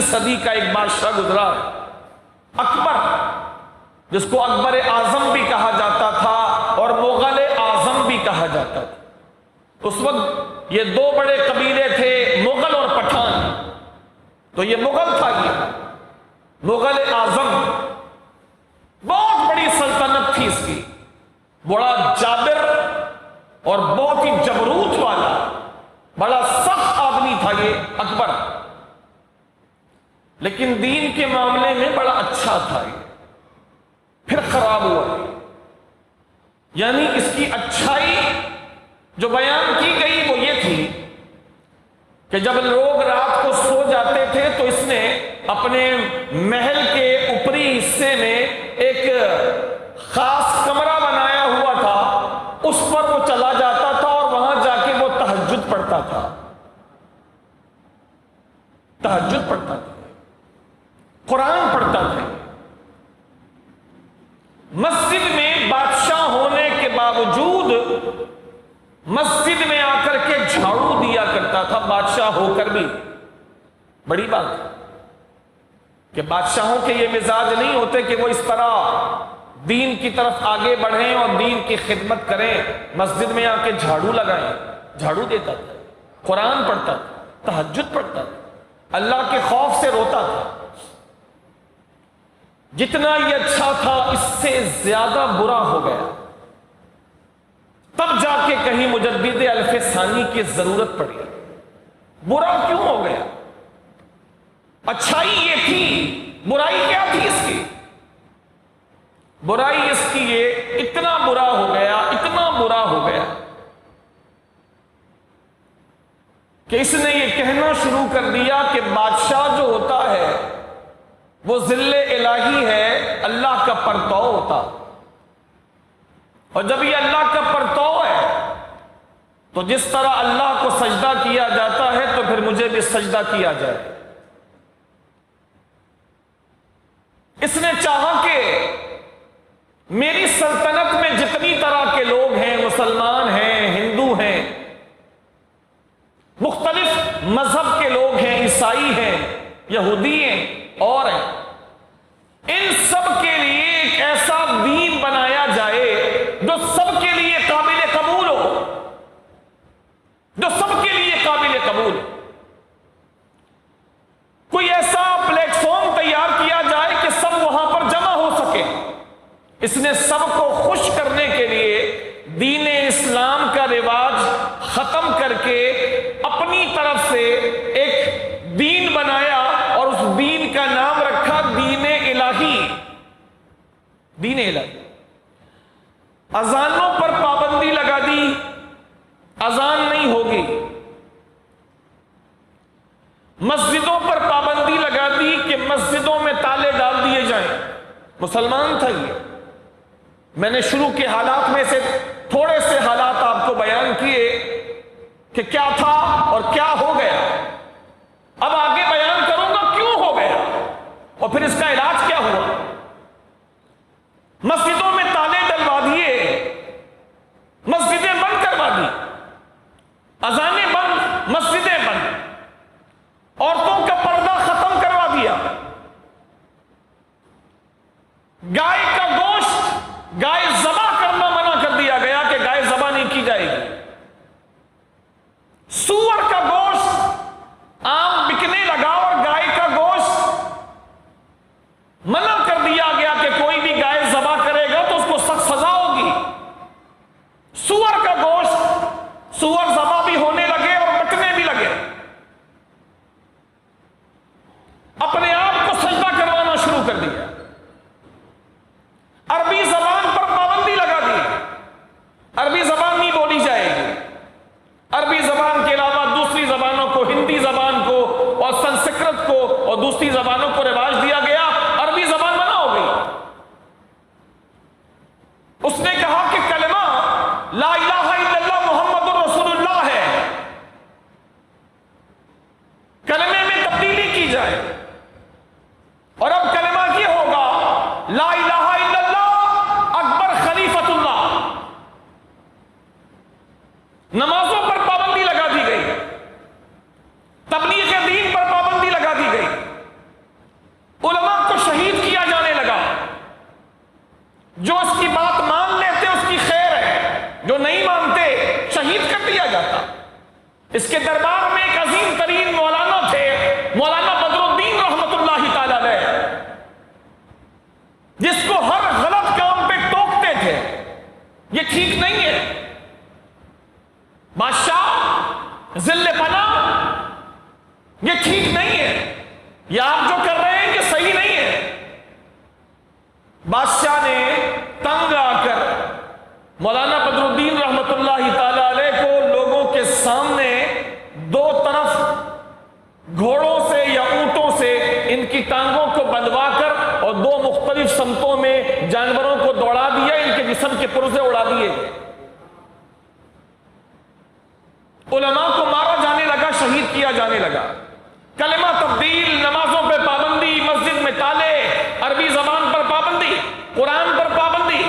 8ویں صدی کا ایک بادشاہ گزرا ہے، اکبر، جس کو اکبر اعظم بھی کہا جاتا تھا اور مغل اعظم بھی کہا جاتا تھا۔ اس وقت یہ دو بڑے قبیلے تھے، مغل اور پٹھان۔ تو یہ مغل تھا، یہ مغل اعظم، بہت بڑی سلطنت تھی اس کی، بڑا جابر اور بہت ہی جبروت والا، بڑا سخت آدمی تھا یہ اکبر، لیکن دین کے معاملے میں بڑا اچھا تھا یہ، پھر خراب ہوا۔ یعنی اس کی اچھائی جو بیان کی گئی وہ یہ تھی کہ جب لوگ رات کو سو جاتے تھے تو اس نے اپنے محل کے اوپری حصے میں ایک خاص کمرہ بنایا ہوا تھا، اس پر وہ چلا جاتا تھا اور وہاں جا کے وہ تہجد پڑھتا تھا، تہجد پڑھتا تھا، قرآن پڑھتا تھا۔ مسجد میں بادشاہ ہونے کے باوجود مسجد میں آ کر کے جھاڑو دیا کرتا تھا، بادشاہ ہو کر بھی۔ بڑی بات ہے کہ بادشاہوں کے یہ مزاج نہیں ہوتے کہ وہ اس طرح دین کی طرف آگے بڑھیں اور دین کی خدمت کریں، مسجد میں آ کے جھاڑو لگائیں۔ جھاڑو دیتا تھا، قرآن پڑھتا تھا، تہجد پڑھتا تھا، اللہ کے خوف سے روتا تھا۔ جتنا یہ اچھا تھا اس سے زیادہ برا ہو گیا، تب جا کے کہیں مجدد الف ثانی کی ضرورت پڑی۔ برا کیوں ہو گیا؟ اچھائی یہ تھی، برائی کیا تھی اس کی؟ برائی اس کی یہ اتنا برا ہو گیا، اتنا برا ہو گیا کہ اس نے یہ کہنا شروع کر دیا کہ بادشاہ جو ہوتا ہے وہ ذل الہی ہے، اللہ کا پرتو ہوتا، اور جب یہ اللہ کا پرتو ہے تو جس طرح اللہ کو سجدہ کیا جاتا ہے تو پھر مجھے بھی سجدہ کیا جائے۔ اس نے چاہا کہ میری سلطنت میں جتنی طرح کے لوگ ہیں، مسلمان ہیں، ہندو ہیں، مختلف مذہب کے لوگ ہیں، عیسائی ہیں، یہودی ہیں اور ہیں، ان سب کے لیے ایک ایسا دین بنایا جائے جو سب کے لیے قابل قبول ہو، جو سب کے لیے قابل قبول ہو۔ کوئی ایسا پلیٹ فارم تیار کیا جائے کہ سب وہاں پر جمع ہو سکے۔ اس نے سب کو خوش کرنے کے لیے دین اسلام کا رواج ختم کر کے اپنی طرف سے ایک دین بنایا اور اس دین کا نام رکھا دین الہی۔ دین الہی۔ اذانوں پر پابندی لگا دی، اذان نہیں ہوگی۔ مسجدوں پر پابندی لگا دی کہ مسجدوں میں تالے ڈال دیے جائیں۔ مسلمان تھا یہ۔ میں نے شروع کے حالات میں سے تھوڑے سے حالات آپ کو بیان کیے کہ کیا تھا اور کیا ہو گیا۔ اب آگے بیان کروں گا کیوں ہو گیا اور پھر اس کا علاج کیا ہوا۔ مسجدوں میں تالے ڈلوا دیے، مسجدیں بند کروا دی، اذانیں بند، مسجدیں بند، عورتوں کا پردہ ختم کروا دیا، گائے کا گوشت، گائے ذبح کرنا منع کر دیا گیا کہ گائے ذبح نہیں کی جائے گی۔ سور کا گوشت عام بکنے لگا اور گائے کا گوشت منع کر دیا گیا کہ کوئی بھی گائے ذبح کرے گا تو اس کو سخت سزا ہوگی۔ سور کا گوشت، سور ذبح بھی ہونے لگے اور بکنے بھی لگے۔ اپنے آپ کو سجدہ کروانا شروع کر دیا۔ عربی زبان پر پابندی لگا دی، عربی زبان نہیں بولی جائے گی۔ عربی زبان کے علاوہ دوسری زبانوں کو، ہندی زبان کو اور سنسکرت کو اور دوسری زبانوں کو رواج دیا گیا، عربی زبان منع ہو گئی۔ اس نے کہا کہ کلمہ لا الہ الا اللہ محمد رسول اللہ ہے، کلمے میں تبدیلی کی جائے، اور اب کلمہ یہ ہوگا لا الہ الا اللہ اکبر خلیفۃ اللہ۔ نمازوں پر پابندی لگا دی گئی، تبلیغ دین پر پابندی لگا دی گئی، یہ آپ جو کر رہے ہیں یہ صحیح نہیں ہے۔ بادشاہ نے تنگ آ کر مولانا بدر الدین رحمت اللہ تعالی علیہ کو لوگوں کے سامنے دو طرف گھوڑوں سے یا اونٹوں سے ان کی ٹانگوں کو بندھوا کر اور دو مختلف سمتوں میں جانوروں کو دوڑا دیا، ان کے جسم کے پرزے اڑا دیے گئے۔ علماء کو مارا جانے لگا، شہید کیا جانے لگا، کلمہ تبدیل، نمازوں پہ پابندی، مسجد میں تالے، عربی زبان پر پابندی، قرآن پر پابندی،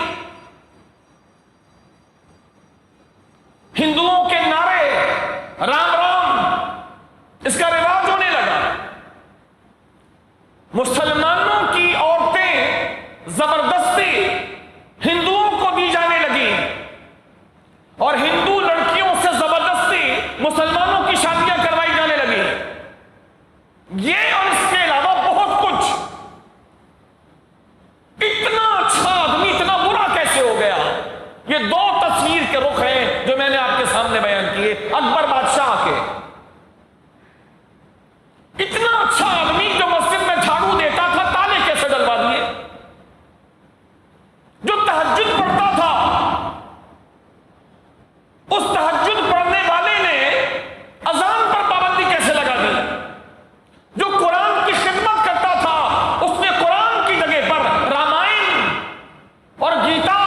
ہندوؤں کے نعرے رام رام اس کا رواج ہونے لگا۔ مسلمانوں کی عورتیں زبردستی ہندوؤں کو دی جانے لگی اور ہندو لڑکیوں سے زبردستی مسلمانوں کی شادیاں کروائی جانے لگی۔ یہ اور اس کے علاوہ بہت کچھ۔ اتنا اچھا آدمی اتنا برا کیسے ہو گیا؟ یہ دو تصویر کے رخ ہیں جو میں نے آپ کے سامنے بیان کیے۔ اکبر بادشاہ کے اتنا اچھا آدمی جو مسجد میں جھاڑو دیتا تھا، تالے کیسے ڈلوا دیے؟ جو تہجد پڑھتا تھا، اس تہجد پڑھنے والے نے اذان پر پابندی کیسے لگا دی؟ جو قرآن کی خدمت کرتا تھا، اس نے قرآن کی جگہ پر رامائن اور گیتا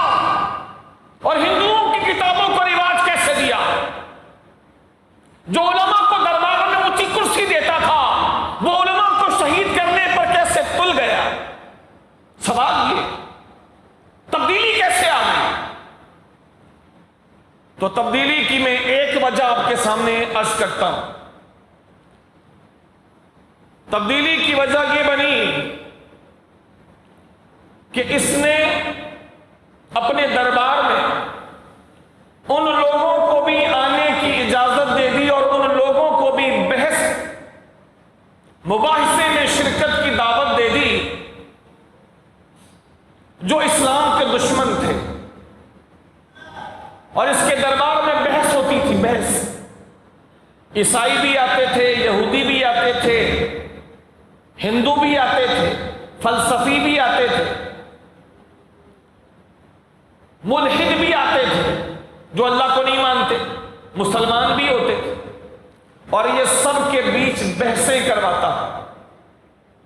اور ہندوؤں کی کتابوں کو رواج کیسے دیا؟ جو علماء کو دربار میں اونچی کرسی دیتا تھا، وہ علماء کو شہید کرنے پر کیسے تل گیا؟ سوال یہ، تبدیلی کیسے آ گئی؟ تو تبدیلی کی میں ایک وجہ آپ کے سامنے عرض کرتا ہوں۔ تبدیلی کی وجہ یہ بنی کہ اس نے اپنے دربار میں ان لوگوں کو بھی آنے کی اجازت دے دی اور ان لوگوں کو بھی بحث مباحثے میں شرکت کی دعوت دے دی جو اسلام کے دشمن تھے، اور اس کے دربار میں بحث ہوتی تھی، بحث۔ عیسائی بھی آتے تھے، یہودی بھی آتے تھے، ہندو بھی آتے تھے، فلسفی بھی آتے تھے، ملحد بھی آتے تھے جو اللہ کو نہیں مانتے، مسلمان بھی ہوتے تھے، اور یہ سب کے بیچ بحثیں کرواتا،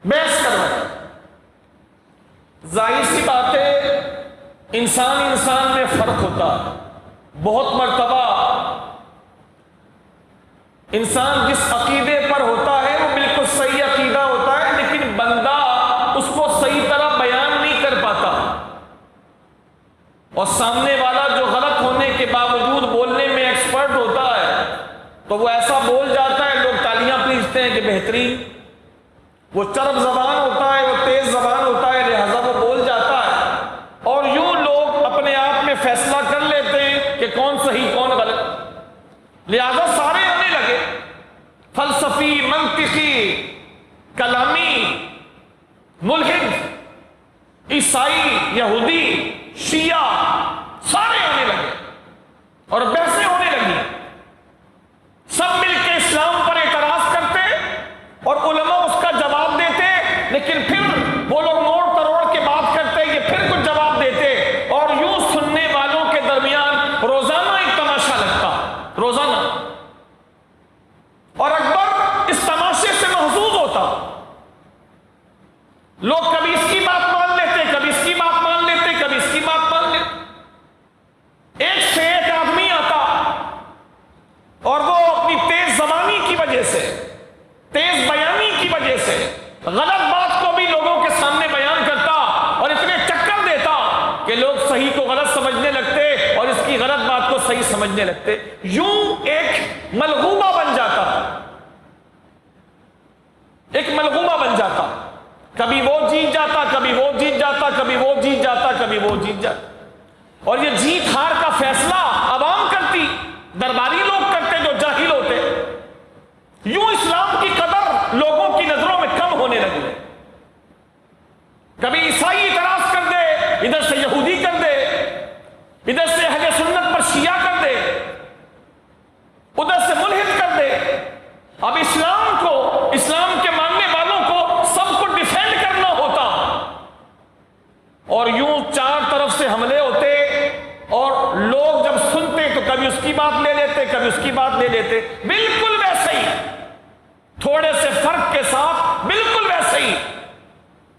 بحث کرواتا۔ ظاہر سی بات ہے انسان میں فرق ہوتا ہے۔ بہت مرتبہ انسان جس عقیدے پر ہوتا ہے وہ بالکل صحیح عقیدہ ہوتا ہے، لیکن بندہ اس کو صحیح طرح بیان نہیں کر پاتا، اور سامنے والا جو غلط ہونے کے باوجود بولنے میں ایکسپرٹ ہوتا ہے تو وہ ایسا بول جاتا ہے، لوگ تالیاں پیٹتے ہیں کہ بہترین۔ وہ چرب زبان ہوتا ہے، وہ تیز زبان ہوتا ہے، لہذا وہ بول جاتا ہے، اور یوں لوگ اپنے آپ میں فیصلہ کر لیتے ہیں کہ کون صحیح کون غلط، لہذا سارے آنے لگے، فلسفی، منطقی، کلامی، ملحد، عیسائی، یہودی، شیعہ، سارے آنے لگے اور بحثیں ہونے لگی۔ سب مل کے اسلام پر اعتراض کرتے اور علماء اس کا جواب دیتے، لیکن پھر وہ لوگ موڑ تروڑ کے بات کرتے، یہ پھر کچھ جواب دیتے، اور یوں سننے والوں کے درمیان روزانہ ایک تماشا لگتا، روزانہ۔ اور اکبر اس تماشے سے محظوظ ہوتا۔ لوگ کبھی اس کی بات مان لیتے، کبھی اس کی بات مان لیتے، کبھی اس کی بات مان لیتے۔ ایک سے ایک آدمی آتا اور وہ اپنی تیز زبانی کی وجہ سے، تیز بیانی کی وجہ سے غلط بات کو بھی لوگوں کے سامنے بیان کرتا اور اتنے چکر دیتا کہ لوگ صحیح کو غلط سمجھنے لگتے اور اس کی غلط بات کو صحیح سمجھنے لگتے۔ یوں ایک ملغوبہ بن جاتا، ایک ملغوبہ بن جاتا، کبھی وہ جیت جاتا، کبھی وہ جیت جاتا، کبھی وہ جیت جاتا، کبھی وہ جیت جاتا، اور یہ جیت ہار کا فیصلہ عوام کرتی، درباری لوگ کرتے جو جاہل ہوتے۔ یوں اسلام کی قدر لوگوں کی نظروں میں کم ہونے لگی۔ کبھی عیسائی اعتراض کر دے، ادھر سے یہودی کر دے، ادھر سے اہل سنت پر شیعہ کر دے، ادھر سے ملحد کر دے۔ اب اسلام کو، اسلام کے ماننے والوں کو بالکل ویسے ہی، تھوڑے سے فرق کے ساتھ بالکل ویسے ہی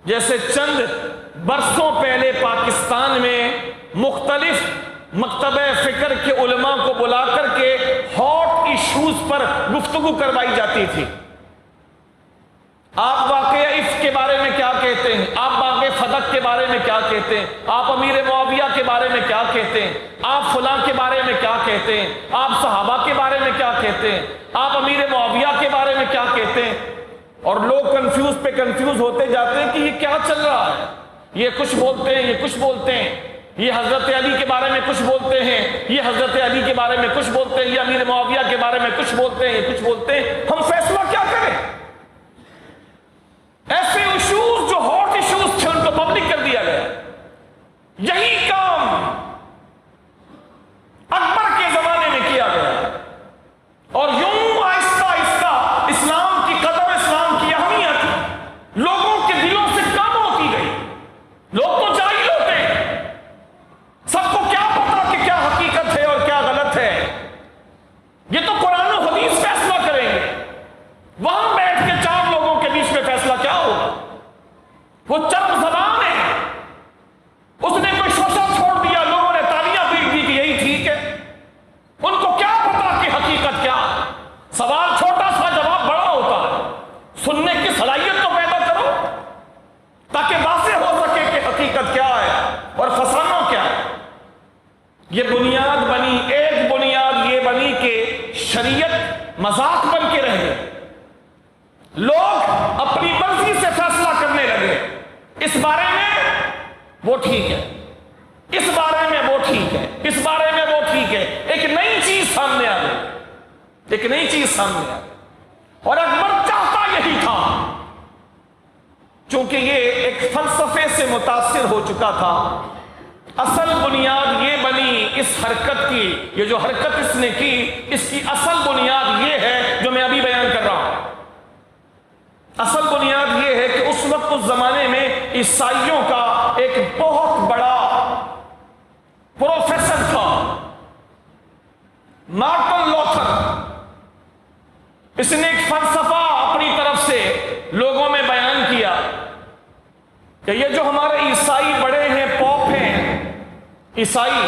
جیسے چند برسوں پہلے پاکستان میں مختلف مکتبہ فکر کے علماء کو بلا کر کے ہاٹ ایشوز پر گفتگو کروائی جاتی تھی۔ آپ واقعہ افک کے بارے میں کیا کہتے ہیں؟ آپ واقعہ فدق کے بارے میں کیا کہتے ہیں؟ آپ امیر معاویہ کے بارے میں کیا کہتے ہیں؟ آپ فلاں کے بارے میں کیا کہتے ہیں؟ آپ صحابہ کے بارے میں کیا کہتے ہیں؟ آپ امیر معاویہ کے بارے میں کیا کہتے ہیں؟ اور لوگ کنفیوز پہ کنفیوز ہوتے جاتے ہیں کہ یہ کیا چل رہا ہے، یہ کچھ بولتے ہیں، یہ کچھ بولتے ہیں، یہ حضرت علی کے بارے میں کچھ بولتے ہیں، یہ حضرت علی کے بارے میں کچھ بولتے ہیں، یہ امیر معاویہ کے بارے میں کچھ بولتے ہیں، یہ کچھ بولتے ہیں، ہم فیصلہ کیا کریں؟ ایسے ایشوز جو ہاٹ ایشوز تھے ان کو پبلک کر دیا گیا۔ یہی کام اکبر کے زمانے میں کیا گیا اور یوں آہستہ آہستہ اسلام کی قدر، اسلام کی اہمیت لوگوں کے دلوں سے کم ہوتی گئی۔ لوگ تو جاہل ہوتے ہیں، سب کو کیا پتا کہ کیا حقیقت ہے اور کیا غلط ہے، یہ تو قرآن و حدیث فیصلہ کریں گے، وہاں بیٹھ کے چار لوگوں کے بیچ میں فیصلہ کیا ہوگا؟ وہ چرب زبان ہے، اس نے کوئی شوشہ چھوڑ دیا، لوگوں نے تالیاں پیٹ دی کہ یہی ٹھیک ہے، ان کو کیا پتا کہ حقیقت کیا؟ سوال چھوٹا سا، جواب بڑا ہوتا ہے، سننے کی صلاحیت تو پیدا کرو تاکہ واضح ہو سکے کہ حقیقت کیا ہے اور فسانہ کیا ہے۔ یہ بنیاد بنی، ایک بنیاد یہ بنی کہ شریعت مذاق بن کے رہ گئی، لوگ اپنی مرضی سے فیصلہ کرنے لگے، اس بارے میں وہ ٹھیک ہے، اس بارے میں وہ ٹھیک ہے، اس بارے میں وہ ٹھیک ہے، ایک نئی چیز سامنے آ گئی، ایک نئی چیز سامنے آ گئی۔ اور اکبر چاہتا یہی تھا، چونکہ یہ ایک فلسفے سے متاثر ہو چکا تھا۔ اصل بنیاد یہ بنی اس حرکت کی، یہ جو حرکت اس نے کی، اس کی اصل بنیاد یہ ہے جو میں ابھی بیان کر رہا ہوں۔ اصل بنیاد یہ ہے کہ اس وقت اس زمانے میں عیسائیوں کا ایک بہت بڑا پروفیسر تھا، مارٹن لوتھر۔ اس نے ایک فلسفہ اپنی طرف سے لوگوں میں بیان کیا کہ یہ جو ہمارے عیسائی بڑے ہیں، پوپ ہیں، عیسائی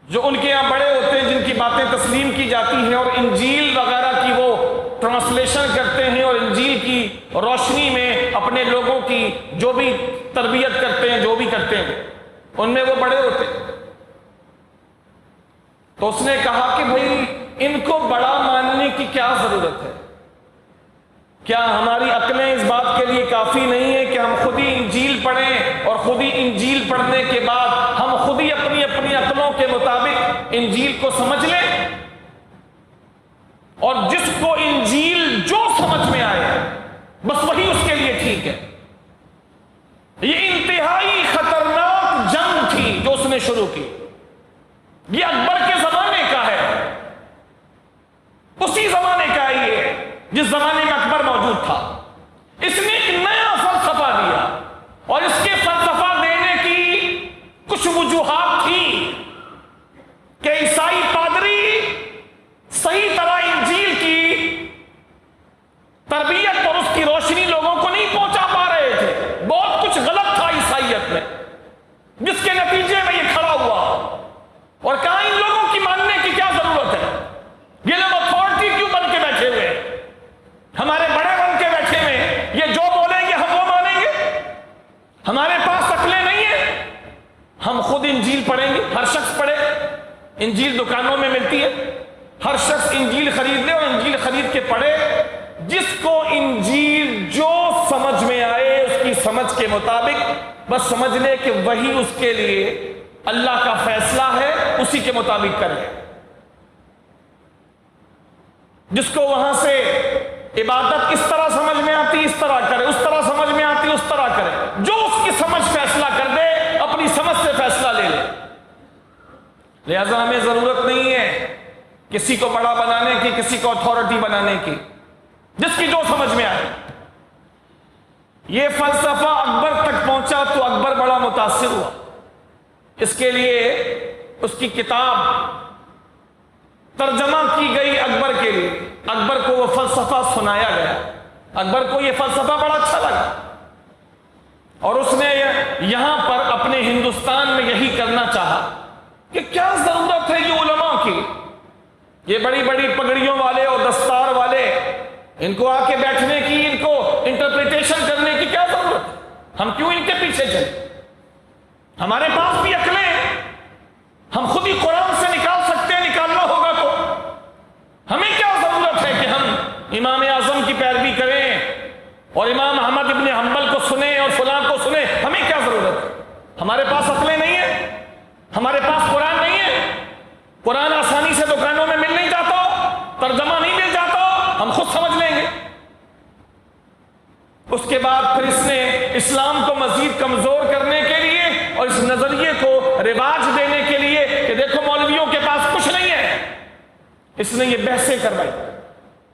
جو ان کے یہاں بڑے ہوتے ہیں، جن کی باتیں تسلیم کی جاتی ہیں اور انجیل وغیرہ کی وہ ٹرانسلیشن کرتے ہیں اور انجیل کی روشنی میں اپنے لوگوں کی جو بھی تربیت کرتے ہیں، جو بھی کرتے ہیں، ان میں وہ بڑے ہوتے ہیں۔ تو اس نے کہا کہ بھئی ان کو بڑا ماننے کی کیا ضرورت ہے؟ کیا ہماری عقلیں اس بات کے لیے کافی نہیں ہے کہ ہم خود ہی انجیل پڑھیں اور خود ہی انجیل پڑھنے کے بعد ہم خود ہی اپنی اپنی عقلوں کے مطابق انجیل کو سمجھ لیں، اور جس کو انجیل جو سمجھ میں آئے بس وہی اس کے لیے ٹھیک ہے؟ یہ انتہائی خطرناک جنگ تھی جو اس نے شروع کی۔ یہ اکبر کے زمانے کا ہے، اسی زمانے کا ہے یہ جس زمانے میں اکبر موجود تھا۔ اس نے ایک نیا فلسفہ دیا، اور اس کے فلسفہ دینے کی کچھ وجوہات تھی کہ عیسائی پادری صحیح طرح انجیل کی تربیت اور اس کی روشنی لوگوں کو نہیں پہنچا پا رہے تھے۔ بہت کچھ غلط تھا عیسائیت میں، جس کے نتیجے میں یہ کھڑا ہوا اور کہا ان لوگوں کی ماننے کی کیا ضرورت ہے؟ یہ لوگ اتھارٹی کیوں بن کے بیٹھے ہوئے ہیں؟ ہمارے بڑے بن کے بیٹھے ہوئے، یہ جو بولیں گے ہم وہ مانیں گے؟ ہمارے پاس عقلیں نہیں ہیں، ہم خود انجیل پڑھیں گے۔ ہر شخص پڑھے، انجیل دکانوں میں ملتی ہے، ہر شخص انجیل خرید لے اور انجیل خرید کے پڑھے۔ جس کو انجیل جو سمجھ میں آئے اس کی سمجھ کے مطابق بس سمجھ لے کہ وہی اس کے لیے اللہ کا فیصلہ ہے، اسی کے مطابق کرے۔ جس کو وہاں سے عبادت اس طرح سمجھ میں آتی اس طرح کرے، اس طرح سمجھ میں آتی اس طرح کرے، جو اس کی سمجھ فیصلہ کر دے اپنی سمجھ سے فیصلہ لے لے۔ لہذا ہمیں ضرورت نہیں ہے کسی کو بڑا بنانے کی، کسی کو اتھارٹی بنانے کی، جس کی جو سمجھ میں آئے۔ یہ فلسفہ اکبر تک پہنچا تو اکبر بڑا متاثر ہوا۔ اس کے لیے اس کی کتاب ترجمہ کی گئی اکبر کے لیے، اکبر کو وہ فلسفہ سنایا گیا، اکبر کو یہ فلسفہ بڑا اچھا لگا، اور اس نے یہاں پر اپنے ہندوستان میں یہی کرنا چاہا کہ کیا ضرورت ہے یہ علماء کی، یہ بڑی بڑی پگڑیوں والے اور دستار والے، ان کو آ کے بیٹھنے کی، ان کو انٹرپریٹیشن کرنے کی کیا ضرورت ہے؟ ہم کیوں ان کے پیچھے چلیں؟ ہمارے پاس بھی عقلیں ہیں، ہم خود ہی قرآن سے نکال سکتے ہیں، نکالنا ہوگا تو ہمیں کیا ضرورت ہے کہ ہم امام اعظم کی پیروی کریں اور امام احمد ابن حنبل کو سنیں اور فلاں کو سنیں؟ ہمیں کیا ضرورت ہے؟ ہمارے پاس عقلیں نہیں ہیں، ہمارے پاس قرآن نہیں ہے، قرآن آسانی سے دکانوں میں مل نہیں جاتا، ترجمہ نہیں مل جاتا، ہم خود سمجھ لیں گے۔ اس کے بعد پھر اس نے اسلام کو مزید کمزور کرنے کے لیے اور اس نظریے کو رواج دینے کے لیے کہ دیکھو مولویوں کے پاس کچھ نہیں ہے، اس نے یہ بحثیں کروائی۔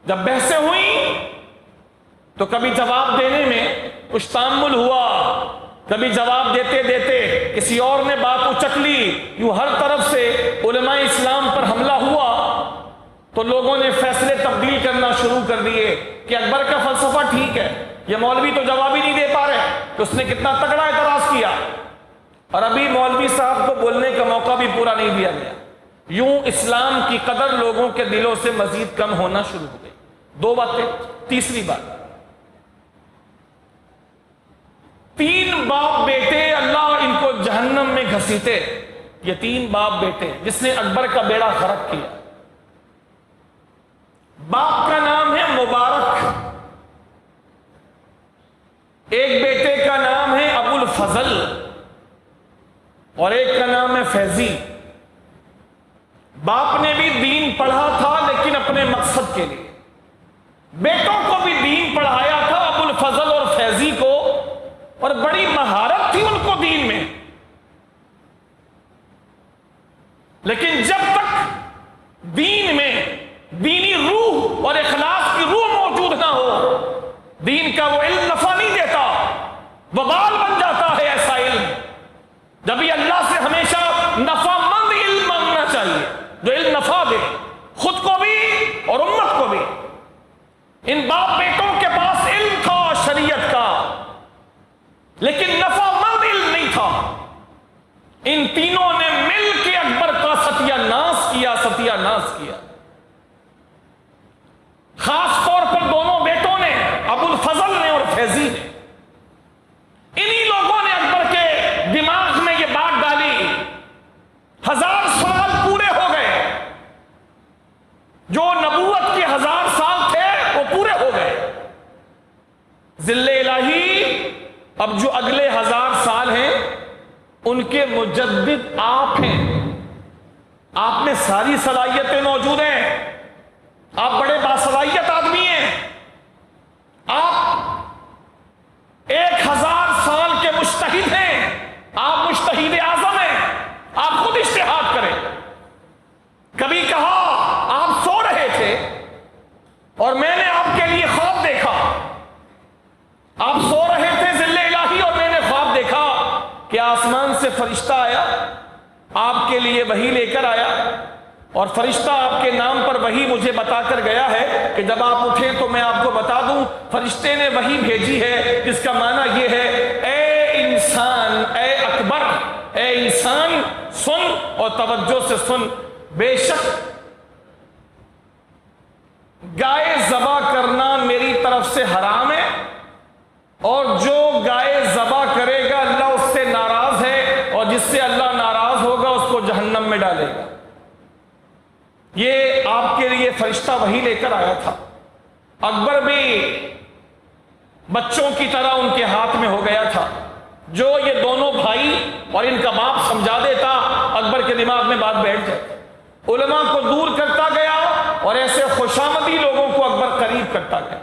جب بحثیں ہوئیں تو کبھی جواب دینے میں کچھ تامل ہوا، کبھی جواب دیتے دیتے کسی اور نے بات اچک لی، یوں ہر طرف سے علماء اسلام پر حملہ ہوا، تو لوگوں نے فیصلے تبدیل کرنا شروع کر دیے کہ اکبر کا فلسفہ ٹھیک ہے، یہ مولوی تو جواب ہی نہیں دے پا رہے، تو اس نے کتنا تگڑا اعتراض کیا، اور ابھی مولوی صاحب کو بولنے کا موقع بھی پورا نہیں دیا گیا۔ یوں اسلام کی قدر لوگوں کے دلوں سے مزید کم ہونا شروع ہو گئی۔ دو باتیں۔ تیسری بات، 3 باپ بیٹے اللہ ان کو جہنم میں گھسیٹے، یہ 3 باپ بیٹے جس نے اکبر کا بیڑا غرق کیا۔ باپ کا نام ہے مبارک، ایک بیٹے کا نام ہے ابو الفضل اور ایک کا نام ہے فیضی۔ باپ نے بھی دین پڑھا تھا لیکن اپنے مقصد کے لیے، بیٹوں کو بھی دین پڑھایا تھا ابو الفضل اور فیضی کو، اور بڑی مہارت تھی ان کو دین میں، لیکن جب تک دین میں دینی روح اور اخلاص کی روح موجود نہ ہو، دین کا وہ علم نفع نہیں دیتا، وبال بن جاتا ہے ایسا علم۔ جب یہ اللہ سے ہمیشہ نفع مند علم مانگنا چاہیے، جو علم نفع دے خود کو بھی اور امت کو بھی۔ ان باپ بیٹوں کے پاس علم تھا شریعت کا، لیکن نفع مند علم نہیں تھا۔ ان تینوں نے مل کے اکبر کا ستیہ ناش کیا، ستیہ ناش کیا۔ خاص طور پر دونوں بیٹوں نے، ابو الفضل نے اور فیضی نے، انہی لوگوں نے اکبر کے دماغ میں یہ بات ڈالی۔ 1000 سال پورے ہو گئے، جو نبوت کے 1000 سال تھے وہ پورے ہو گئے۔ ذل الہی اب جو اگلے 1000 سال ہیں ان کے مجدد آپ ہیں، آپ میں ساری صلاحیتیں موجود ہیں، آپ بڑے باصلاحیت آدمی ہیں، آپ 1000 سال کے مجتہد ہیں، آپ مجتہد اعظم ہیں، آپ خود اجتہاد کریں۔ کبھی کہا آپ سو رہے تھے اور میں نے آپ کے لیے خواب دیکھا، آپ سو رہے تھے ذل الہی اور میں نے خواب دیکھا کہ آسمان سے فرشتہ آیا، آپ کے لیے وحی لے کر آیا، اور فرشتہ آپ کے نام پر وحی مجھے بتا کر گیا ہے کہ جب آپ اٹھیں تو میں آپ کو بتا دوں فرشتے نے وحی بھیجی ہے، جس کا معنی یہ ہے اے انسان، اے اکبر، اے انسان سن اور توجہ سے سن، بے شک گائے ذبح کرنا میری طرف سے حرام ہے، اور جو گائے ذبح کرے گا اللہ اس سے ناراض ہے، اور جس سے اللہ ناراض ہوگا اس کو جہنم میں ڈالے گا۔ یہ آپ کے لیے فرشتہ وحی لے کر آیا تھا۔ اکبر بھی بچوں کی طرح ان کے ہاتھ میں ہو گیا تھا، جو یہ دونوں بھائی اور ان کا باپ سمجھا دیتا اکبر کے دماغ میں بات بیٹھ جاتی۔ علماء کو دور کرتا گیا اور ایسے خوشامدی لوگوں کو اکبر قریب کرتا گیا۔